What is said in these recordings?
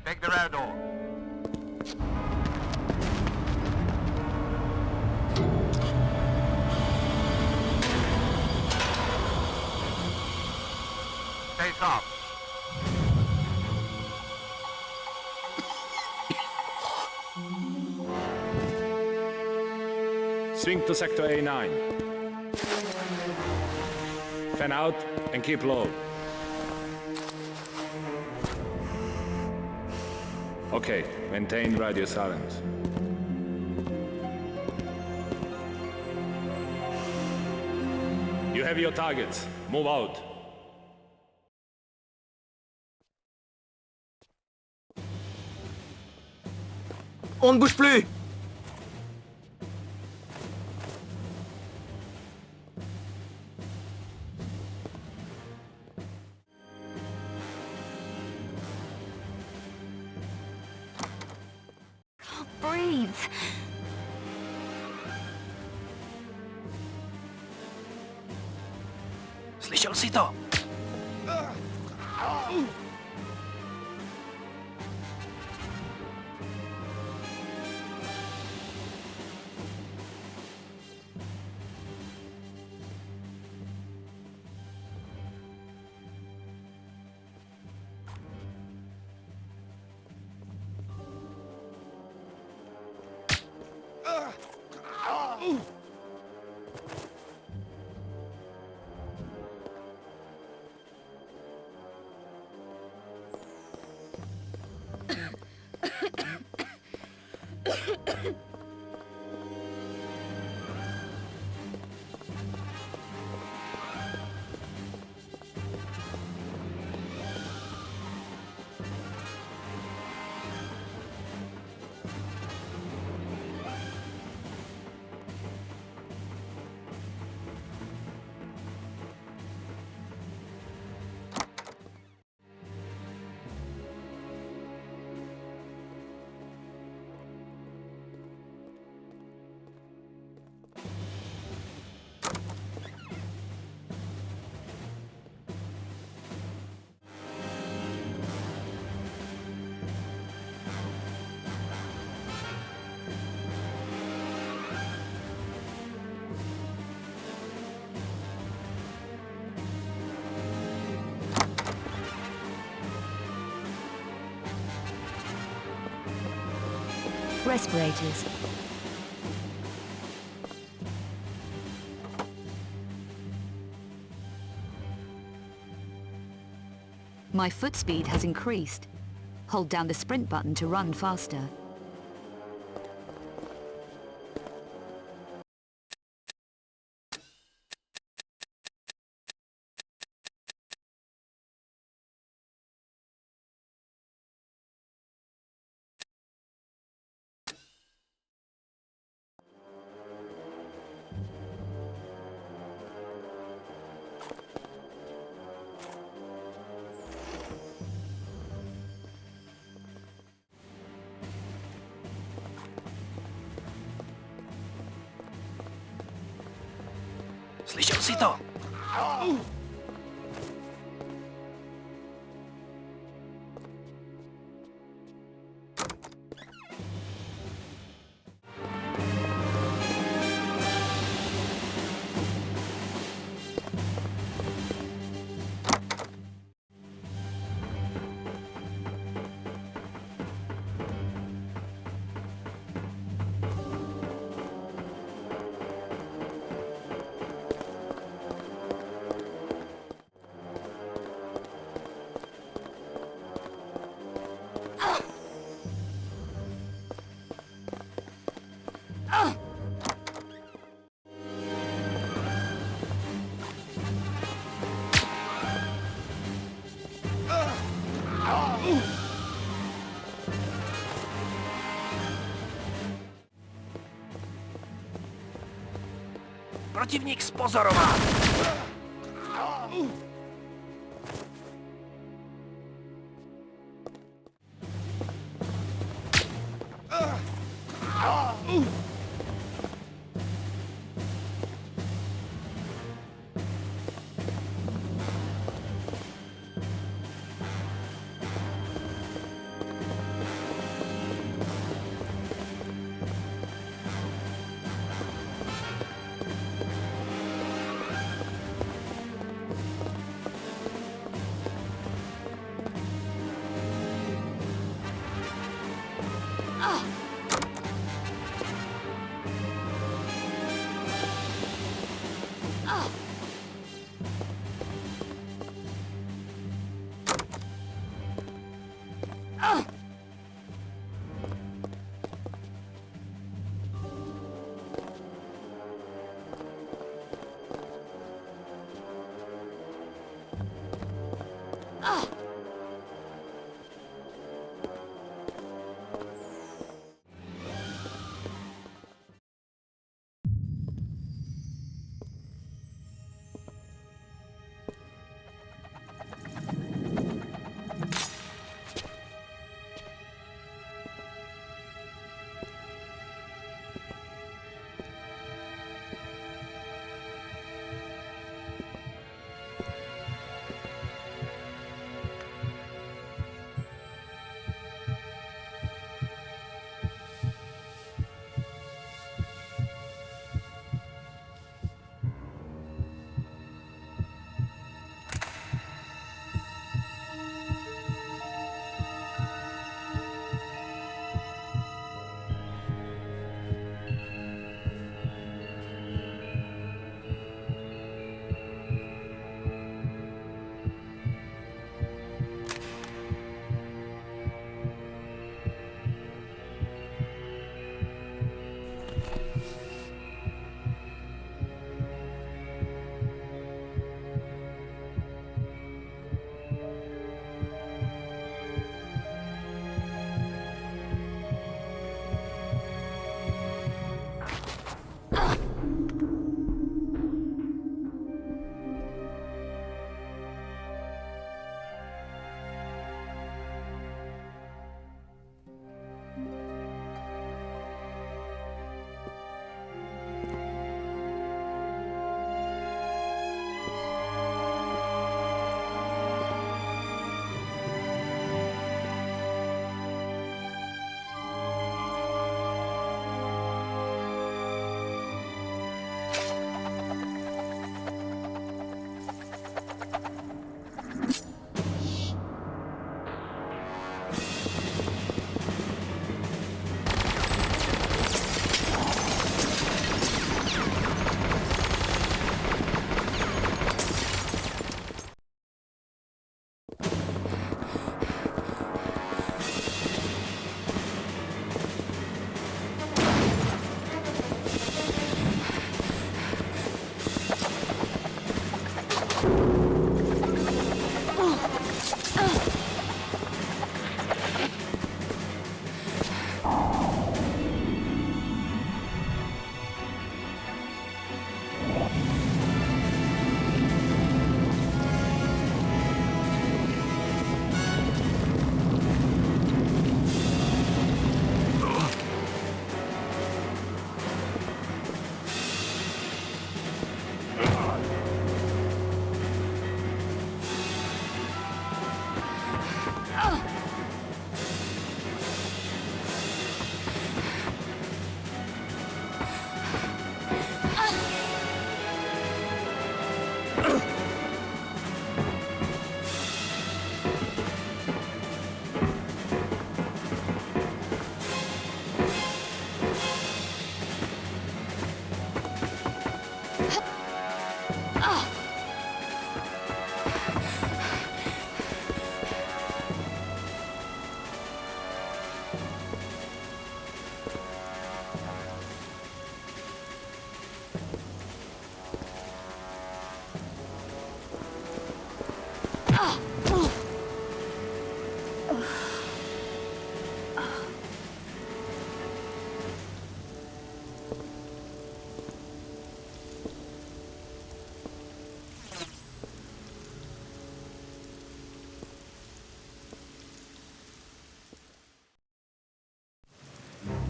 Take the rear door. Stay sharp. Swing to sector A9. Fan out and keep low. Okay, maintain radio silence. You have your targets. Move out. On ne bouge plus! Breathe. Slyšel si to? Respirators. My foot speed has increased. Hold down the sprint button to run faster. Slyšel si to? Protivník spozorován.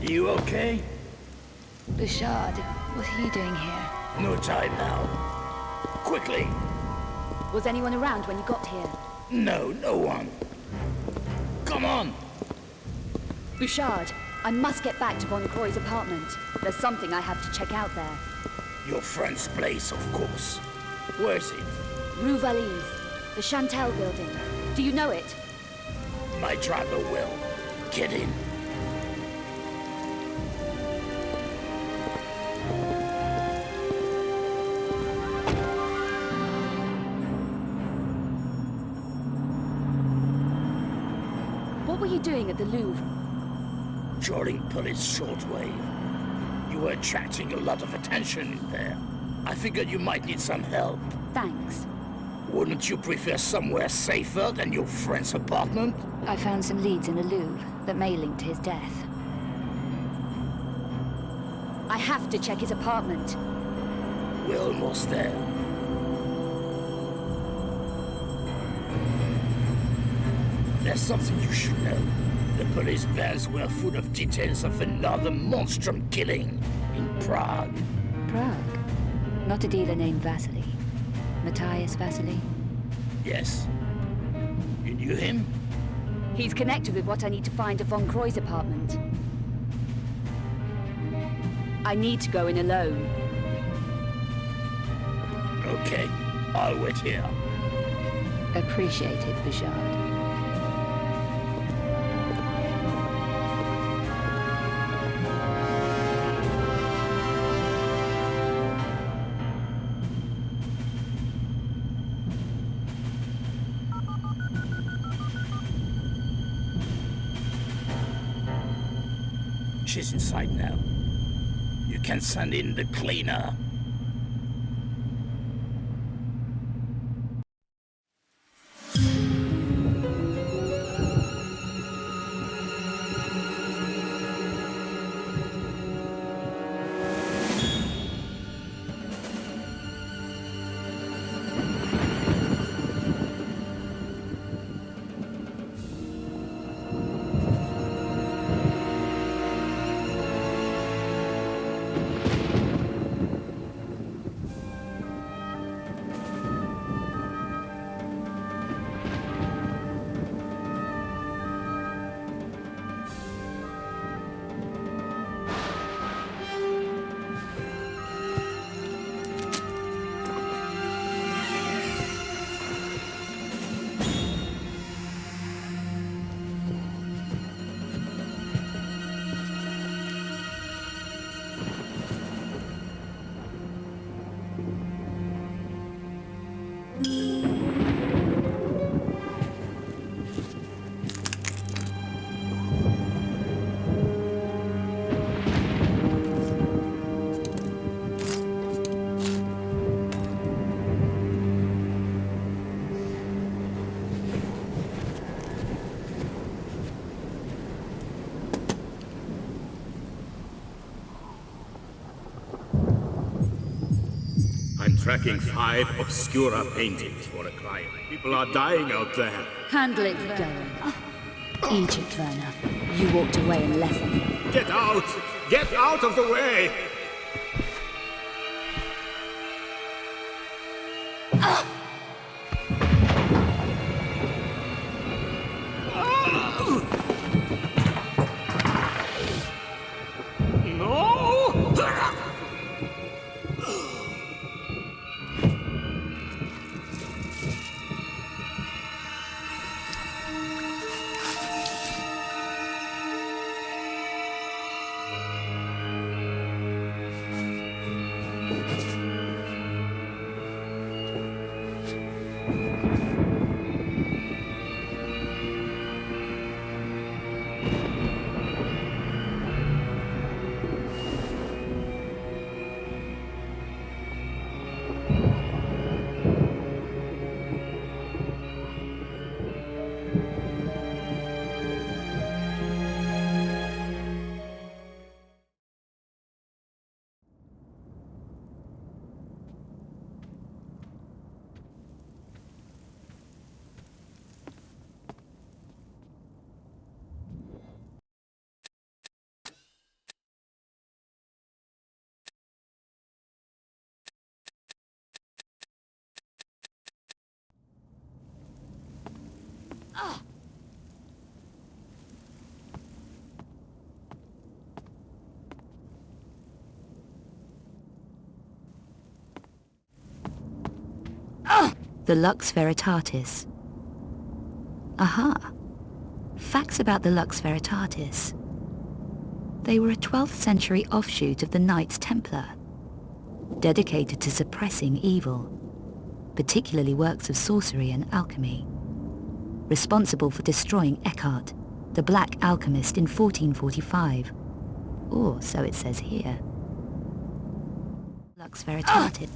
You okay? Bouchard, what are you doing here? No time now. Quickly! Was anyone around when you got here? No, no one. Come on! Bouchard, I must get back to Von Croy's apartment. There's something I have to check out there. Your friend's place, of course. Where's it? Rue Valise, the Chantal building. Do you know it? My driver will. Get in. What were you doing at the Louvre? Charting Police shortwave. You were attracting a lot of attention in there. I figured you might need some help. Thanks. Wouldn't you prefer somewhere safer than your friend's apartment? I found some leads in the Louvre that may link to his death. I have to check his apartment. We're almost there. There's something you should know. The police bands were full of details of another monstrum killing in Prague. Prague? Not a dealer named Vasily. Matthias Vasily? Yes. You knew him? He's connected with what I need to find at Von Croy's apartment. I need to go in alone. Okay, I'll wait here. Appreciate it, Bouchard. She's inside now. You can send in the cleaner. I'm tracking 5 Obscura paintings for a client. People are dying out there. Handle it, Goen. Egypt, Werner. You walked away and left me. Get out! Get out of the way! The Lux Veritatis. Aha! Facts about the Lux Veritatis. They were a 12th century offshoot of the Knights Templar, dedicated to suppressing evil, particularly works of sorcery and alchemy, responsible for destroying Eckhart, the Black Alchemist, in 1445. Or so it says here. Lux Veritatis.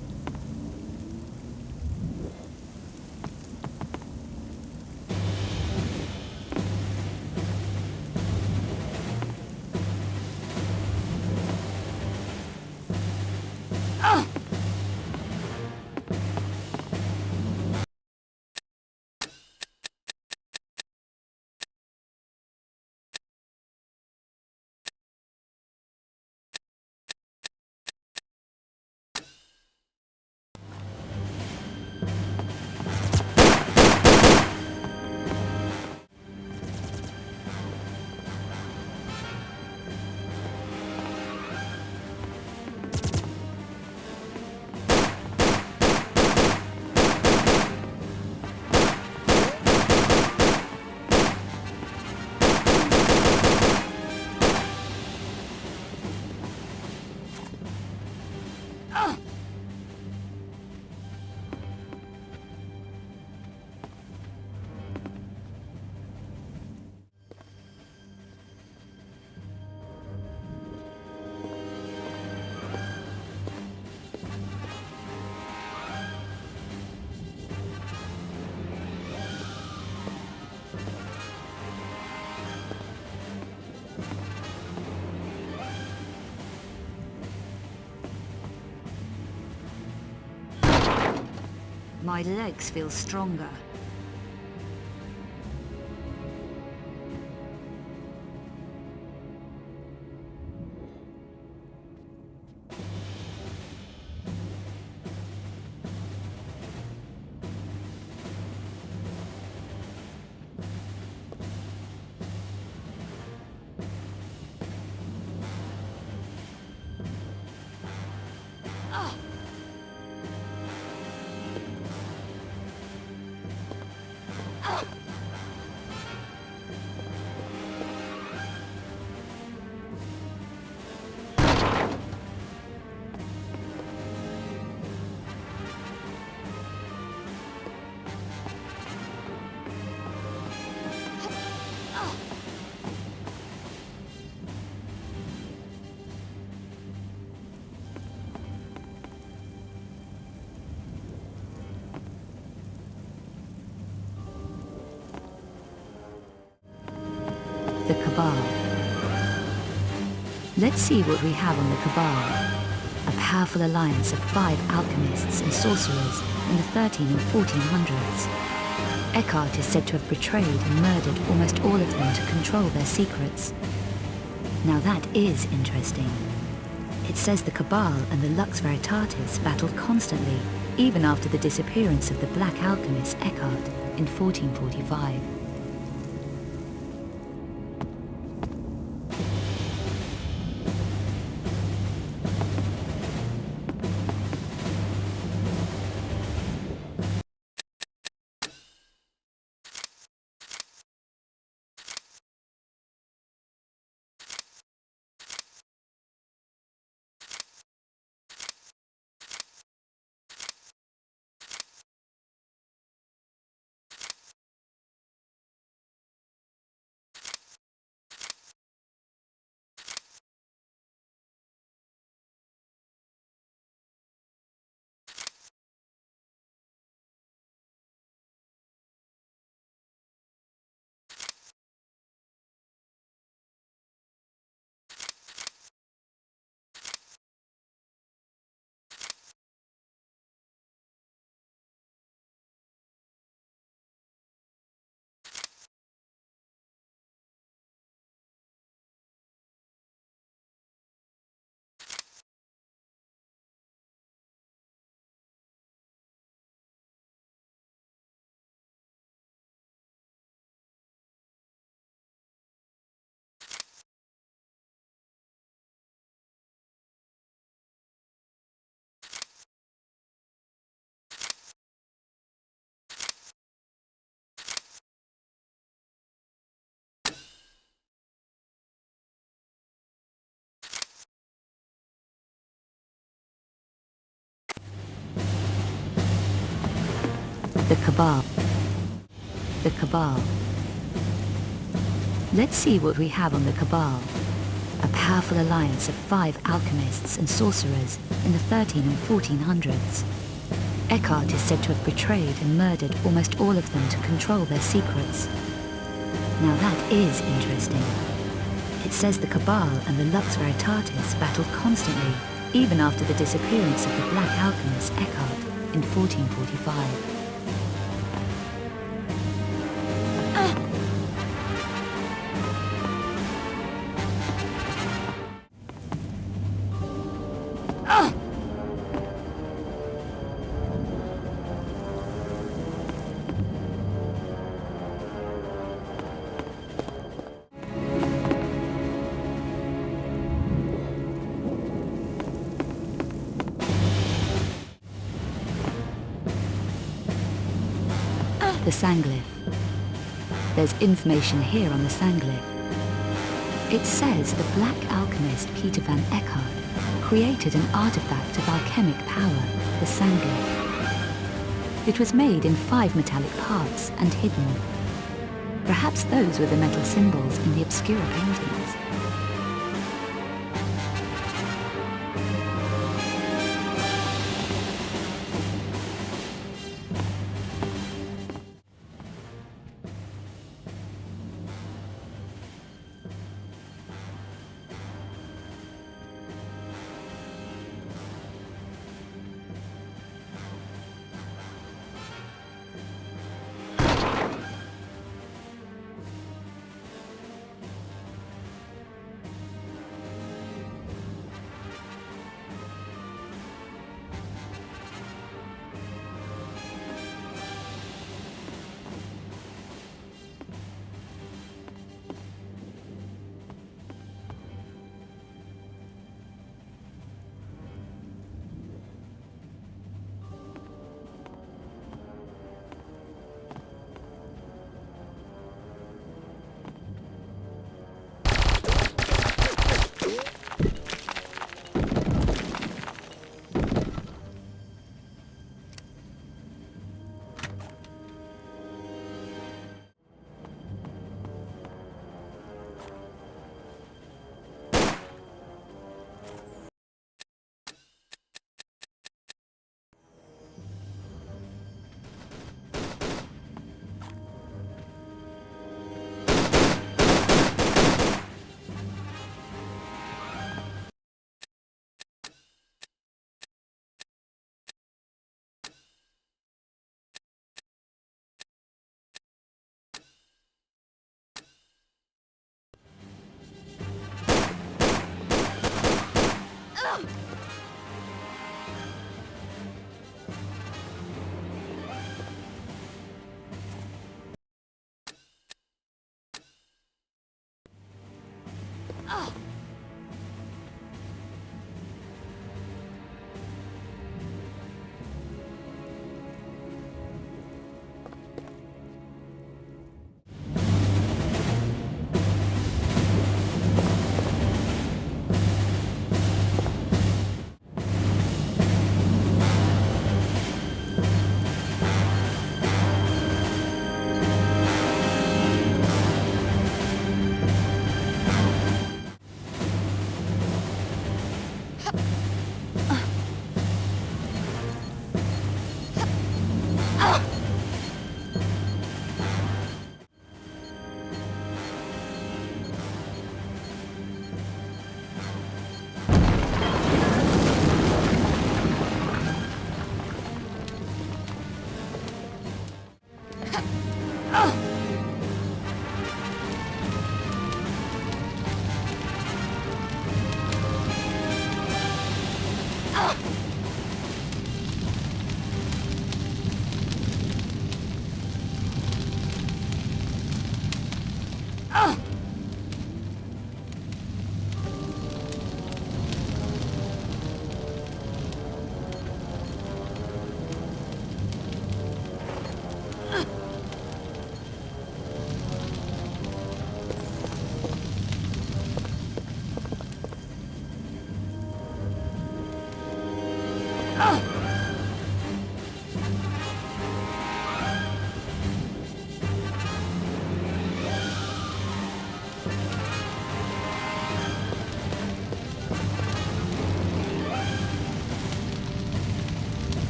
My legs feel stronger. The Cabal. Let's see what we have on the Cabal. A powerful alliance of 5 alchemists and sorcerers in the 13 and 1400s. Eckhart is said to have betrayed and murdered almost all of them to control their secrets. Now that is interesting. It says the Cabal and the Lux Veritatis battled constantly, even after the disappearance of the black alchemist Eckhart in 1445. The Cabal. The Cabal. Let's see what we have on the Cabal. A powerful alliance of 5 alchemists and sorcerers in the 13 and 1400s. Eckhart is said to have betrayed and murdered almost all of them to control their secrets. Now that is interesting. It says the Cabal and the Lux Veritatis battled constantly, even after the disappearance of the black alchemist Eckhart in 1445. The Sanglyph. There's information here on the Sanglyph. It says the black alchemist Peter van Eckhart created an artifact of alchemic power, the Sanglyph. It was made in 5 metallic parts and hidden. Perhaps those were the metal symbols in the Obscura paintings.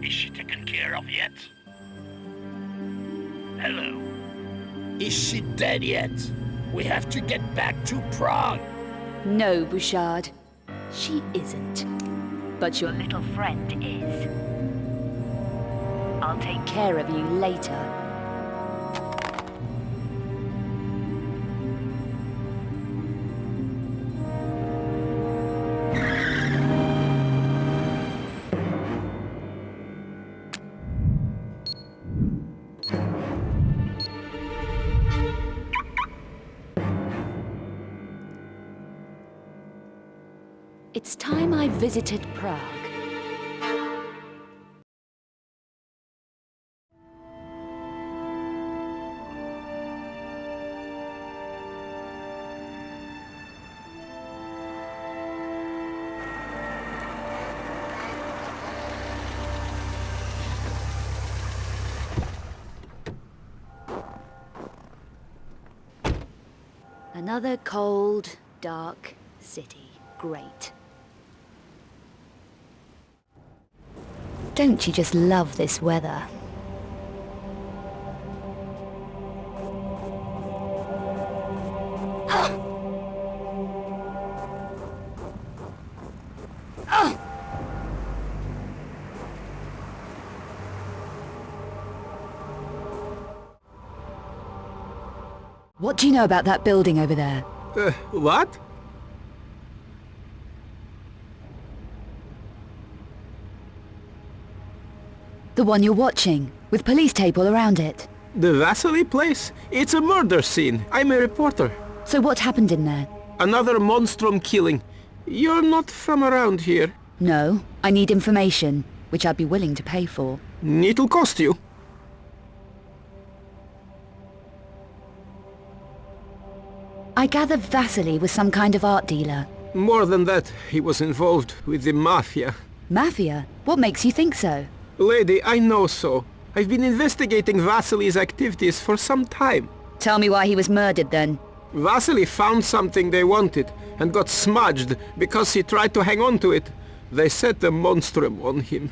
Is she taken care of yet? Hello? Is she dead yet? We have to get back to Prague. No, Bouchard. She isn't. But your little friend is. I'll take care of you later. It's time I visited Prague. Another cold, dark city. Great. Don't you just love this weather? What do you know about that building over there? What? The one you're watching, with police tape all around it. The Vasily place? It's a murder scene. I'm a reporter. So what happened in there? Another monstrum killing. You're not from around here. No, I need information, which I'd be willing to pay for. It'll cost you. I gather Vasily was some kind of art dealer. More than that, he was involved with the Mafia. Mafia? What makes you think so? Lady, I know so. I've been investigating Vasily's activities for some time. Tell me why he was murdered then. Vasily found something they wanted and got smudged because he tried to hang on to it. They set the monstrum on him.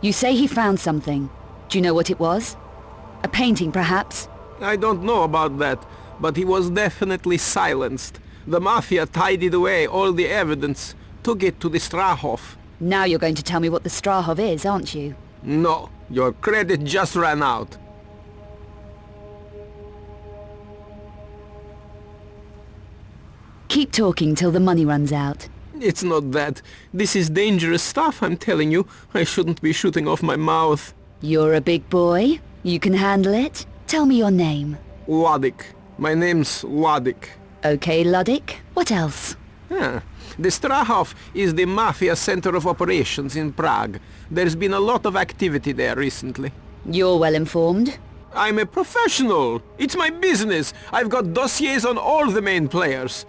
You say he found something. Do you know what it was? A painting, perhaps? I don't know about that, but he was definitely silenced. The Mafia tidied away all the evidence, took it to the Strahov. Now you're going to tell me what the Strahov is, aren't you? No, your credit just ran out. Keep talking till the money runs out. It's not that. This is dangerous stuff, I'm telling you. I shouldn't be shooting off my mouth. You're a big boy. You can handle it. Tell me your name. Wladyk. My name's Wladyk. Okay, Luddick. What else? The Strahov is the Mafia center of operations in Prague. There's been a lot of activity there recently. You're well informed. I'm a professional. It's my business. I've got dossiers on all the main players.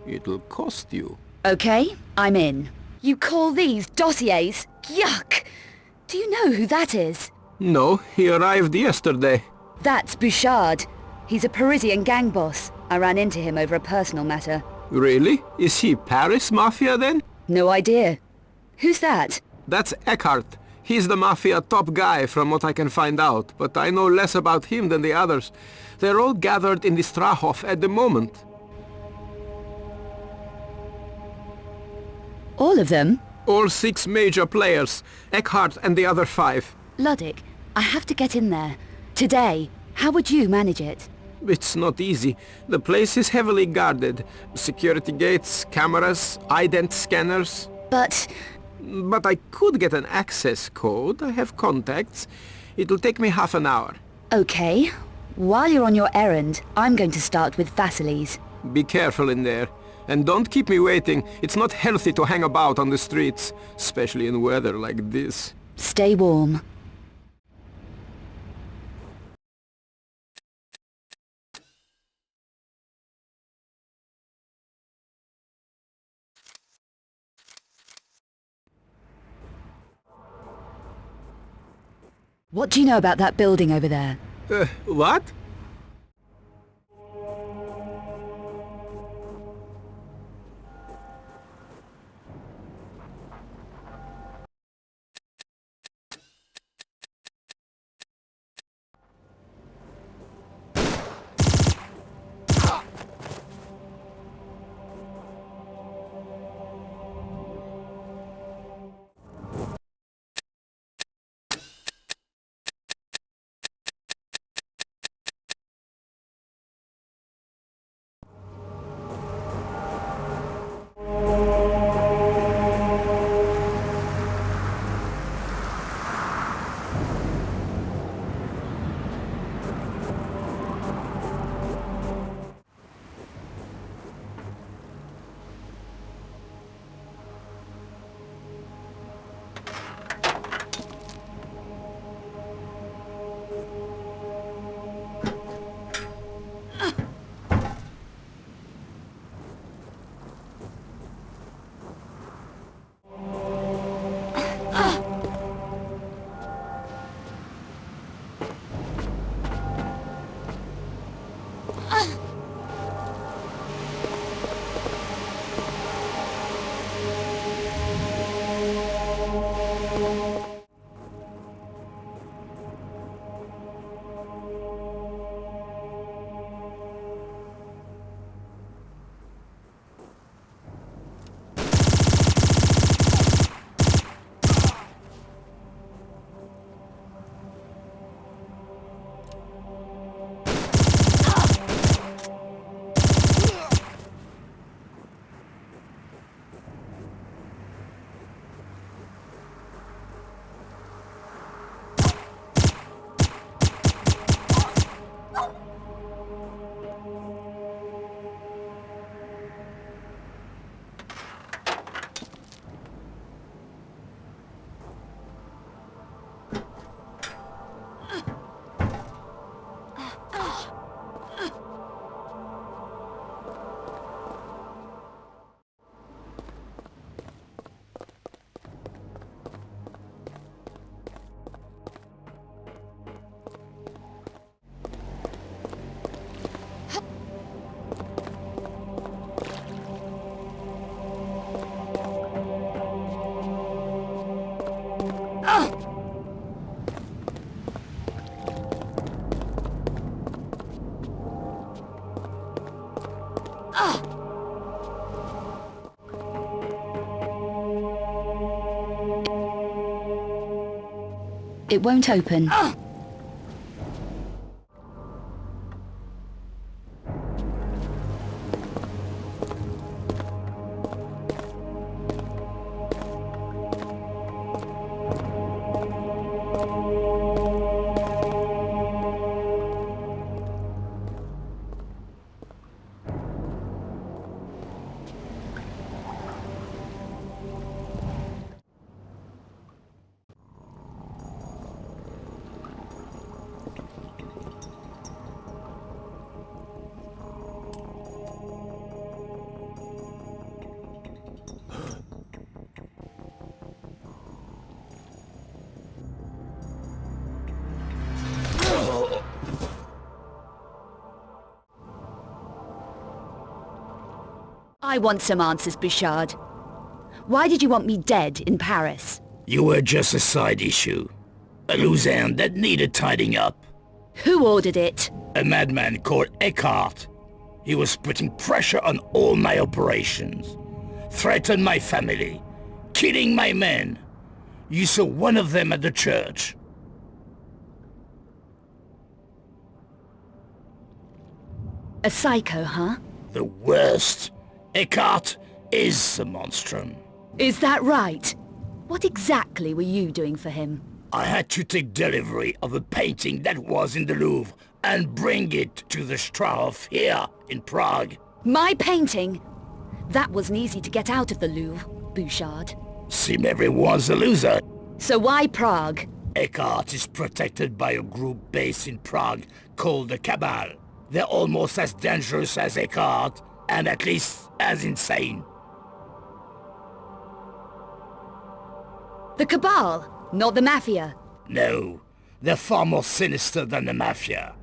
It'll cost you. Okay, I'm in. You call these dossiers? Yuck! Do you know who that is? No, he arrived yesterday. That's Bouchard. He's a Parisian gang boss. I ran into him over a personal matter. Really? Is he Paris Mafia then? No idea. Who's that? That's Eckhart. He's the Mafia top guy from what I can find out, but I know less about him than the others. They're all gathered in the Strahov at the moment. All of them? All 6 major players. Eckhart and the other 5. Luddick, I have to get in there. Today. How would you manage it? It's not easy. The place is heavily guarded. Security gates, cameras, ident scanners. But... But I could get an access code. I have contacts. It'll take me half an hour. Okay. While you're on your errand, I'm going to start with Vasily's. Be careful in there. And don't keep me waiting. It's not healthy to hang about on the streets, especially in weather like this. Stay warm. What do you know about that building over there? What? It won't open. I want some answers, Bouchard. Why did you want me dead in Paris? You were just a side issue. A loose end that needed tidying up. Who ordered it? A madman called Eckhart. He was putting pressure on all my operations. Threatened my family. Killing my men. You saw one of them at the church. A psycho, huh? The worst. Eckhart is the monstrum. Is that right? What exactly were you doing for him? I had to take delivery of a painting that was in the Louvre and bring it to the Strahov here in Prague. My painting? That wasn't easy to get out of the Louvre, Bouchard. Seem everyone's a loser. So why Prague? Eckhart is protected by a group based in Prague called the Cabal. They're almost as dangerous as Eckhart, and at least as insane. The Cabal, not the Mafia. No, they're far more sinister than the Mafia.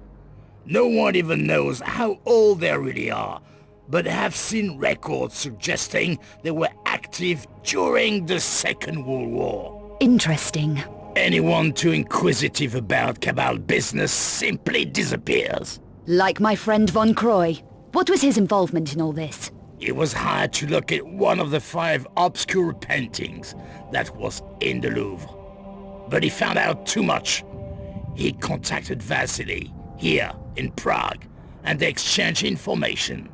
No one even knows how old they really are, but have seen records suggesting they were active during the Second World War. Interesting. Anyone too inquisitive about Cabal business simply disappears. Like my friend Von Croy. What was his involvement in all this? He was hired to look at one of the 5 obscure paintings that was in the Louvre. But he found out too much. He contacted Vasily, here in Prague, and they exchanged information.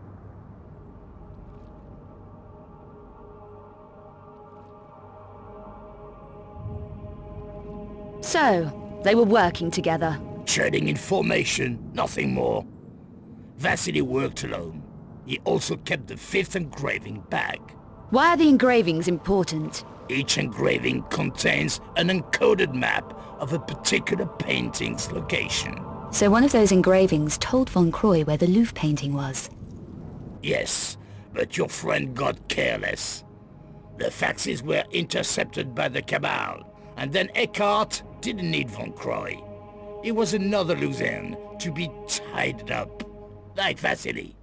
So, they were working together. Trading information, nothing more. Vasily worked alone. He also kept the 5th engraving back. Why are the engravings important? Each engraving contains an encoded map of a particular painting's location. So one of those engravings told Von Croy where the Louvre painting was. Yes, but your friend got careless. The faxes were intercepted by the Cabal, and then Eckhart didn't need Von Croy. He was another Luzerne to be tied up, like Vasily.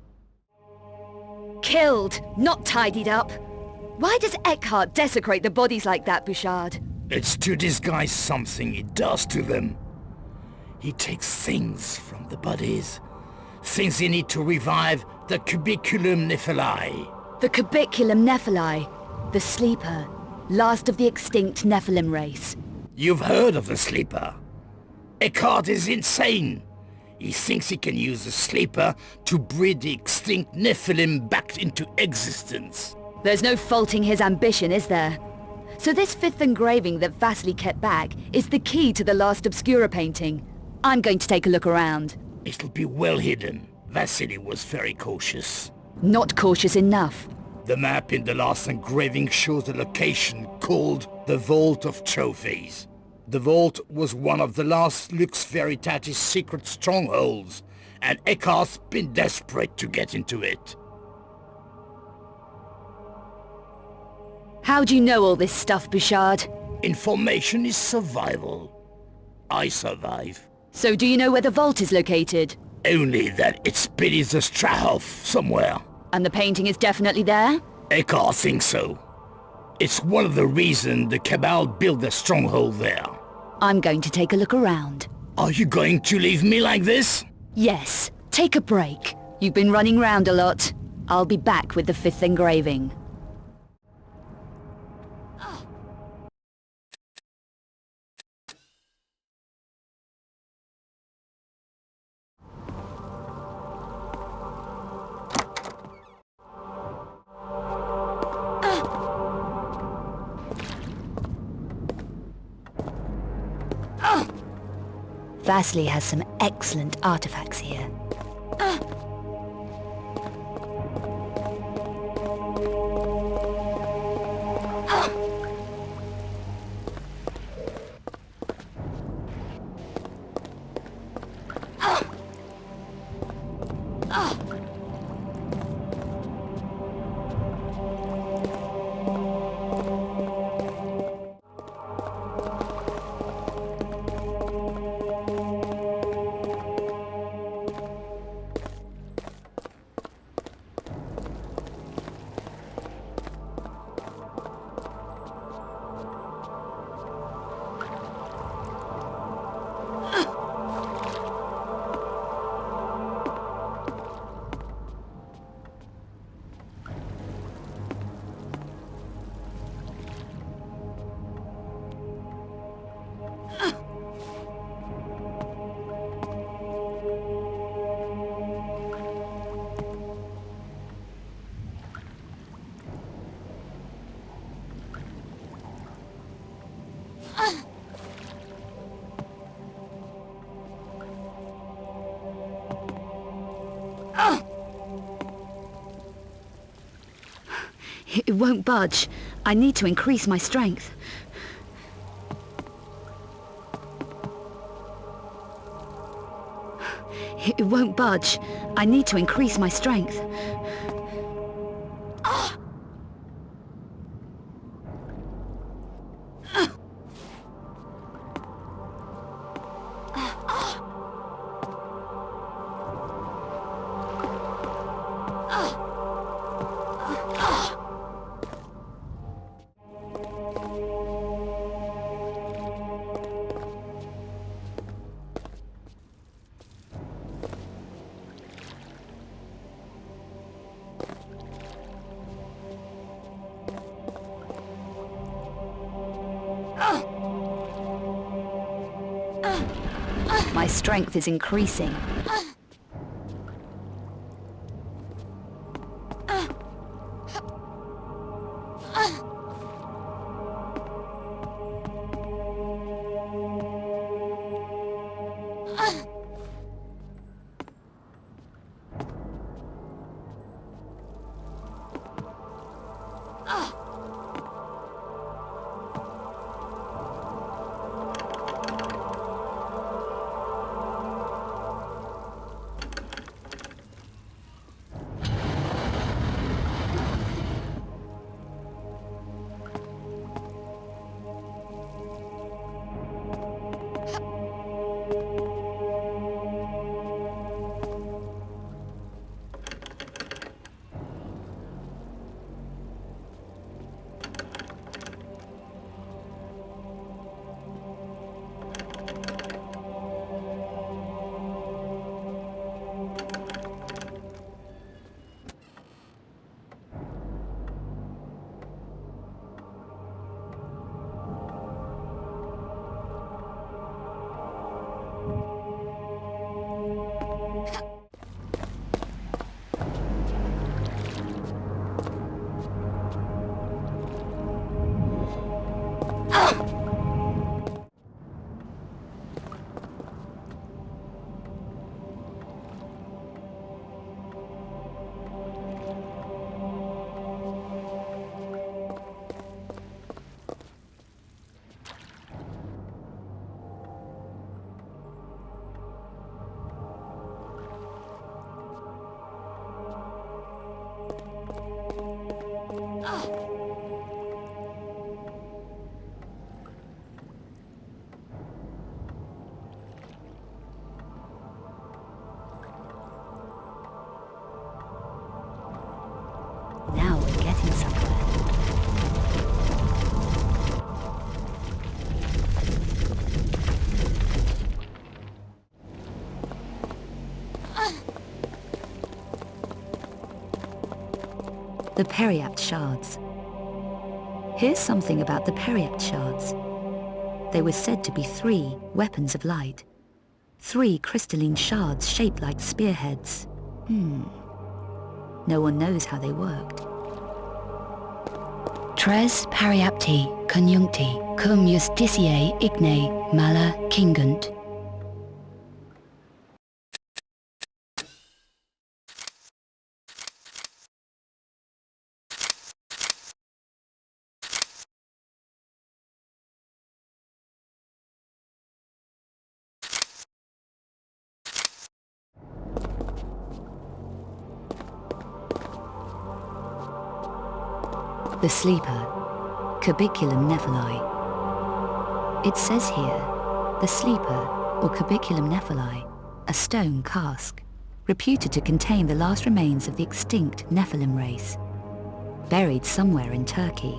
Killed, not tidied up. Why does Eckhart desecrate the bodies like that, Bouchard? It's to disguise something he does to them. He takes things from the bodies. Things he need to revive the Cubiculum Nephili. The Cubiculum Nephili. The Sleeper. Last of the extinct Nephilim race. You've heard of the Sleeper. Eckhart is insane. He thinks he can use the Sleeper to breed the extinct Nephilim back into existence. There's no faulting his ambition, is there? So this 5th engraving that Vasily kept back is the key to the last Obscura painting. I'm going to take a look around. It'll be well hidden. Vasily was very cautious. Not cautious enough. The map in the last engraving shows a location called the Vault of Trophies. The vault was one of the last Lux Veritatis secret strongholds, and Eckhart's been desperate to get into it. How do you know all this stuff, Bouchard? Information is survival. I survive. So do you know where the vault is located? Only that it's beneath the Strahov somewhere. And the painting is definitely there? Eckhart thinks so. It's one of the reasons the Cabal built their stronghold there. I'm going to take a look around. Are you going to leave me like this? Yes, take a break. You've been running round a lot. I'll be back with the 5th engraving. Vasily has some excellent artifacts here. It won't budge. I need to increase my strength. It won't budge. I need to increase my strength. My strength is increasing. Now we're getting somewhere. The Periapt Shards. Here's something about the Periapt Shards. They were said to be 3 weapons of light. 3 crystalline shards shaped like spearheads. No one knows how they worked. Tres Periapti conjuncti cum justitiae igne mala cingunt. The Sleeper, Cubiculum Nephili. It says here, the Sleeper, or Cubiculum Nephili, a stone cask, reputed to contain the last remains of the extinct Nephilim race, buried somewhere in Turkey.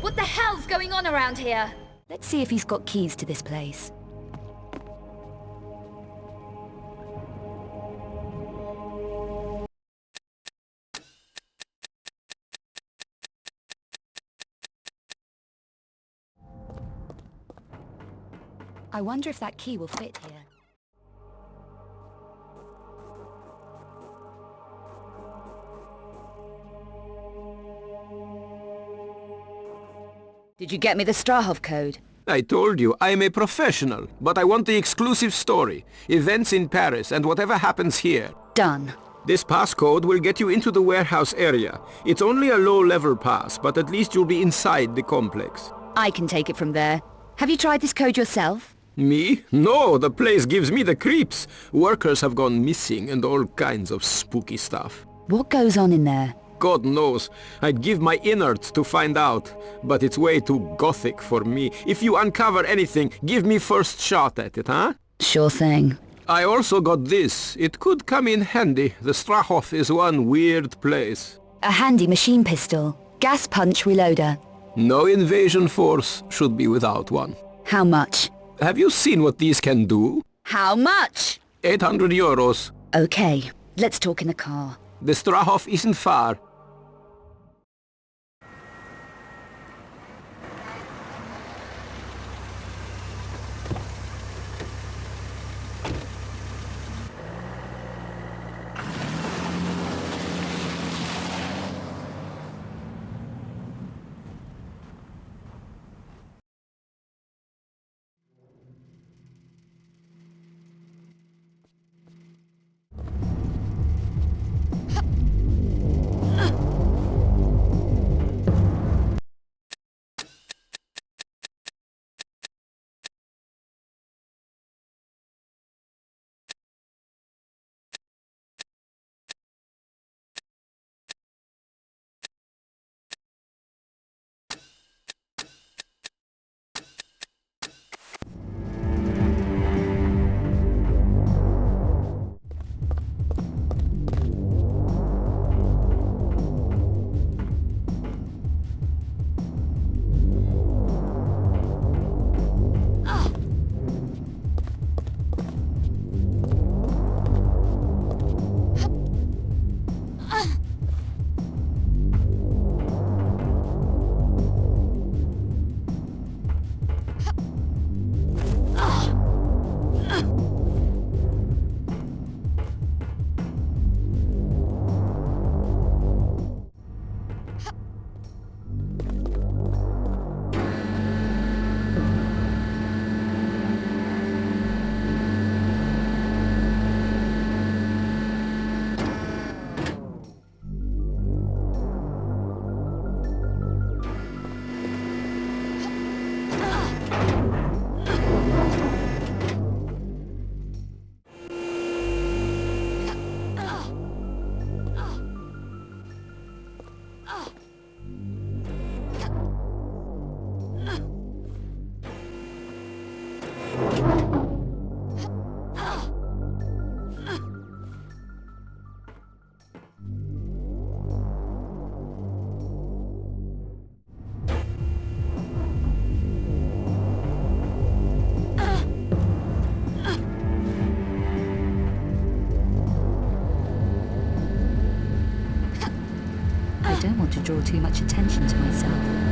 What the hell's going on around here? Let's see if he's got keys to this place. I wonder if that key will fit here. Did you get me the Strahov code? I told you, I'm a professional, but I want the exclusive story. Events in Paris and whatever happens here. Done. This passcode will get you into the warehouse area. It's only a low-level pass, but at least you'll be inside the complex. I can take it from there. Have you tried this code yourself? Me? No, the place gives me the creeps. Workers have gone missing and all kinds of spooky stuff. What goes on in there? God knows. I'd give my innards to find out, but it's way too gothic for me. If you uncover anything, give me first shot at it, huh? Sure thing. I also got this. It could come in handy. The Strahov is one weird place. A handy machine pistol. Gas punch reloader. No invasion force should be without one. How much? Have you seen what these can do? How much? 800 euros. Okay, let's talk in the car. The Strahov isn't far. I don't want to draw too much attention to myself.